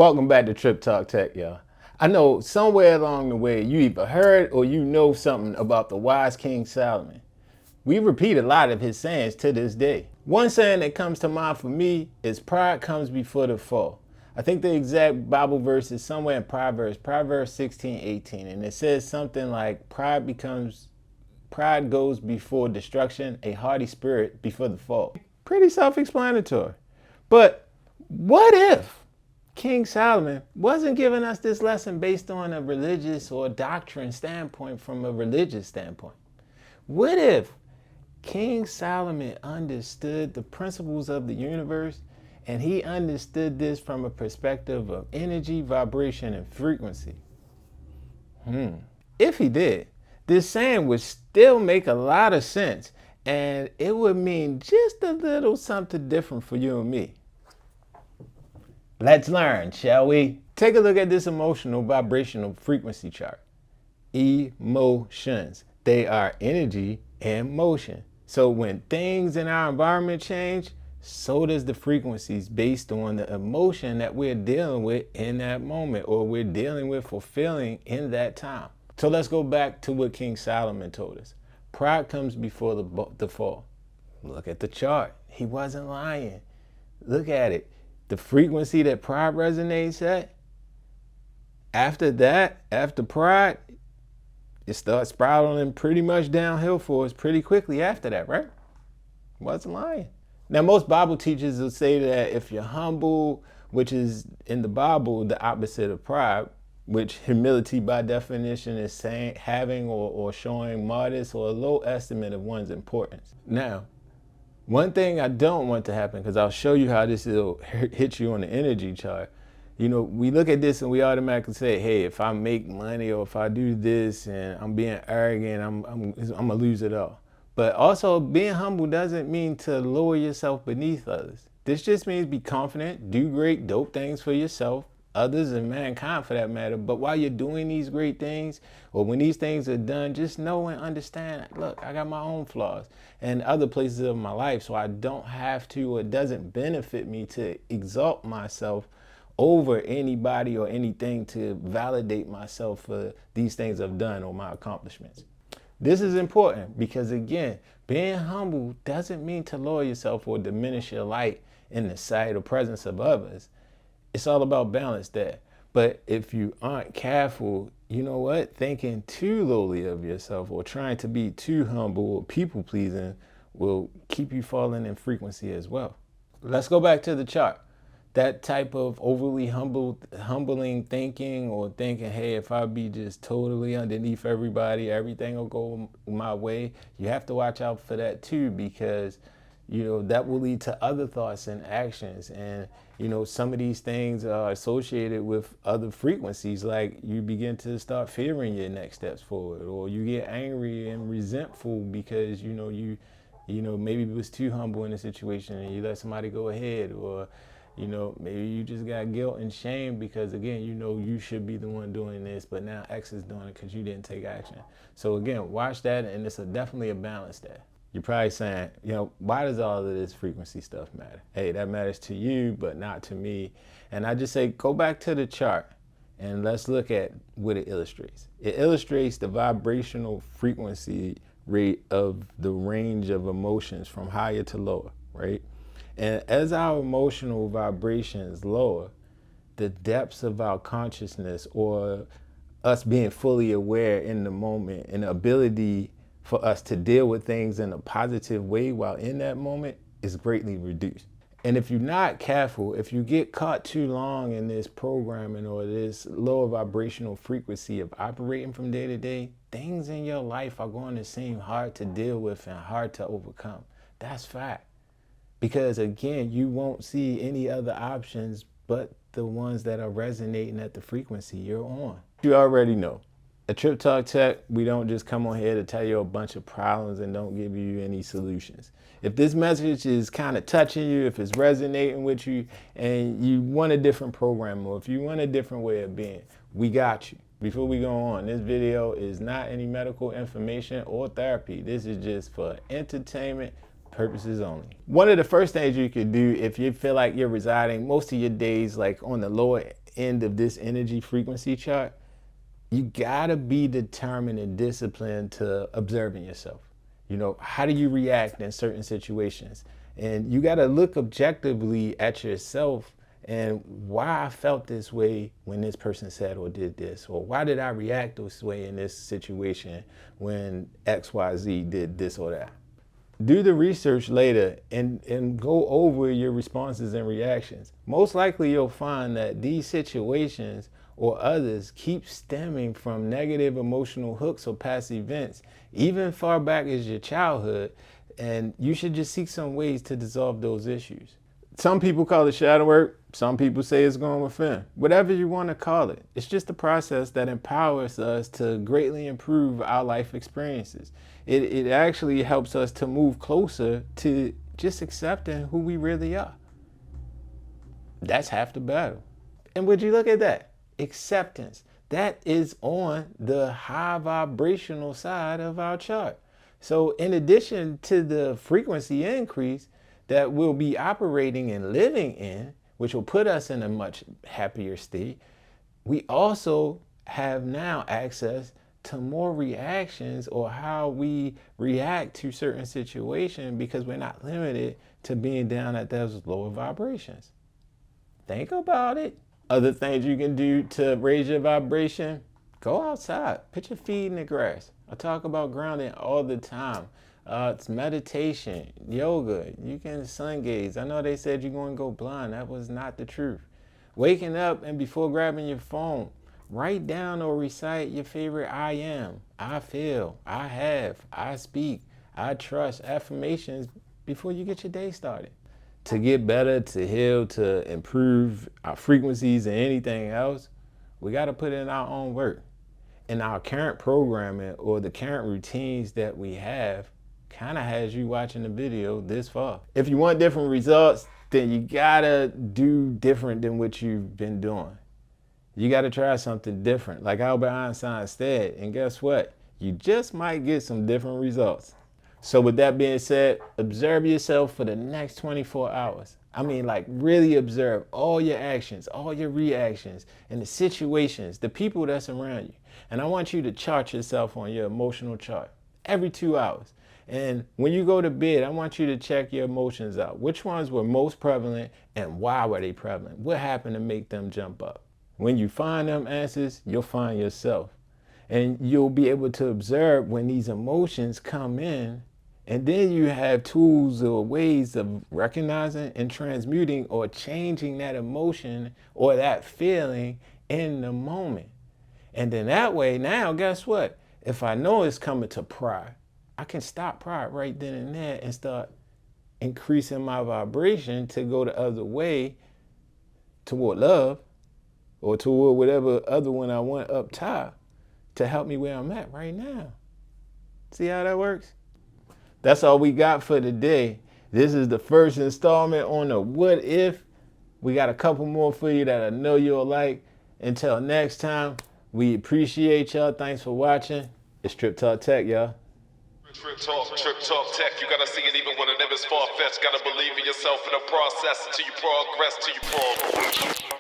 Welcome back to Trip Talk Tech, y'all. I know somewhere along the way you either heard or you know something about the wise King Solomon. We repeat a lot of his sayings to this day. One saying that comes to mind for me is pride comes before the fall. I think the exact Bible verse is somewhere in Proverbs 16:18, and it says something like pride goes before destruction, a haughty spirit before the fall. Pretty self-explanatory. But what if King Solomon wasn't giving us this lesson based on a religious or doctrine standpoint from a religious standpoint? What if King Solomon understood the principles of the universe and he understood this from a perspective of energy, vibration, and frequency? If he did, this saying would still make a lot of sense, and it would mean just a little something different for you and me. Let's learn, shall we? Take a look at this emotional vibrational frequency chart. Emotions. They are energy and motion. So when things in our environment change, so does the frequencies based on the emotion that we're dealing with in that moment or we're dealing with fulfilling in that time. So let's go back to what King Solomon told us. Pride comes before the fall. Look at the chart. He wasn't lying. Look at it. The frequency that pride resonates at, after pride, it starts spiraling pretty much downhill for us pretty quickly after that, right? Wasn't lying. Now, most Bible teachers will say that if you're humble, which is in the Bible the opposite of pride, which humility by definition is saying having or showing modest or a low estimate of one's importance. Now, one thing I don't want to happen, because I'll show you how this will hit you on the energy chart. You know, we look at this and we automatically say, hey, if I make money or if I do this and I'm being arrogant, I'm gonna lose it all. But also being humble doesn't mean to lower yourself beneath others. This just means be confident, do great, dope things for yourself, others, and mankind for that matter. But while you're doing these great things, or when these things are done, just know and understand, look, I got my own flaws and other places of my life, so I don't have to, or it doesn't benefit me to exalt myself over anybody or anything to validate myself for these things I've done or my accomplishments. This is important because, again, being humble doesn't mean to lower yourself or diminish your light in the sight or presence of others. It's all about balance there. But if you aren't careful, you know what? Thinking too lowly of yourself or trying to be too humble or people pleasing will keep you falling in frequency as well. Let's go back to the chart. That type of overly humbling thinking, or thinking, hey, if I be just totally underneath everybody, everything will go my way. You have to watch out for that too, because you know that will lead to other thoughts and actions. And you know, some of these things are associated with other frequencies, like you begin to start fearing your next steps forward, or you get angry and resentful because you know maybe it was too humble in a situation and you let somebody go ahead, or you know, maybe you just got guilt and shame because, again, you know you should be the one doing this, but now X is doing it because you didn't take action. So, again, watch that, and it's definitely a balance there. You're probably saying, you know, why does all of this frequency stuff matter? Hey, that matters to you, but not to me. And I just say, go back to the chart, and let's look at what it illustrates. It illustrates the vibrational frequency rate of the range of emotions from higher to lower, right? And as our emotional vibrations lower, the depths of our consciousness, or us being fully aware in the moment, and the ability for us to deal with things in a positive way while in that moment, is greatly reduced. And if you're not careful, if you get caught too long in this programming or this lower vibrational frequency of operating from day to day, things in your life are going to seem hard to deal with and hard to overcome. That's fact. Because, again, you won't see any other options but the ones that are resonating at the frequency you're on. You already know. At Trip Talk Tech, we don't just come on here to tell you a bunch of problems and don't give you any solutions. If this message is kind of touching you, if it's resonating with you, and you want a different program, or if you want a different way of being, we got you. Before we go on, this video is not any medical information or therapy. This is just for entertainment purposes only. One of the first things you could do if you feel like you're residing most of your days like on the lower end of this energy frequency chart, you gotta be determined and disciplined to observing yourself. You know, how do you react in certain situations? And you gotta look objectively at yourself and why I felt this way when this person said or did this, or why did I react this way in this situation when XYZ did this or that. Do the research later and go over your responses and reactions. Most likely you'll find that these situations or others keep stemming from negative emotional hooks or past events, even far back as your childhood, and you should just seek some ways to dissolve those issues. Some people call it shadow work. Some people say it's going within. Whatever you want to call it. It's just a process that empowers us to greatly improve our life experiences. It actually helps us to move closer to just accepting who we really are. That's half the battle. And would you look at that? Acceptance. That is on the high vibrational side of our chart. So in addition to the frequency increase that we'll be operating and living in, which will put us in a much happier state, we also have now access to more reactions or how we react to certain situations because we're not limited to being down at those lower vibrations. Think about it. Other things you can do to raise your vibration, go outside, put your feet in the grass. I talk about grounding all the time. It's meditation, yoga, you can sun gaze. I know they said you're going to go blind. That was not the truth. Waking up and before grabbing your phone, write down or recite your favorite I am, I feel, I have, I speak, I trust affirmations before you get your day started. To get better, to heal, to improve our frequencies and anything else, we got to put in our own work. And our current programming or the current routines that we have kind of has you watching the video this far. If you want different results, then you gotta do different than what you've been doing. You gotta try something different, like Albert Einstein said, and guess what? You just might get some different results. So with that being said, observe yourself for the next 24 hours. I mean, like really observe all your actions, all your reactions, and the situations, the people that's around you. And I want you to chart yourself on your emotional chart every 2 hours. And when you go to bed, I want you to check your emotions out. Which ones were most prevalent and why were they prevalent? What happened to make them jump up? When you find them answers, you'll find yourself. And you'll be able to observe when these emotions come in. And then you have tools or ways of recognizing and transmuting or changing that emotion or that feeling in the moment. And then that way, now, guess what? If I know it's coming to pride, I can stop pride right then and there and start increasing my vibration to go the other way toward love or toward whatever other one I want up top to help me where I'm at right now. See how that works? That's all we got for today. This is the first installment on the What If. We got a couple more for you that I know you'll like. Until next time, we appreciate y'all. Thanks for watching. It's TrippTalk Tech, y'all. TrippTalk Tech, you gotta see it even when it never's far-fetched. Gotta believe in yourself in the process until you progress, till you progress.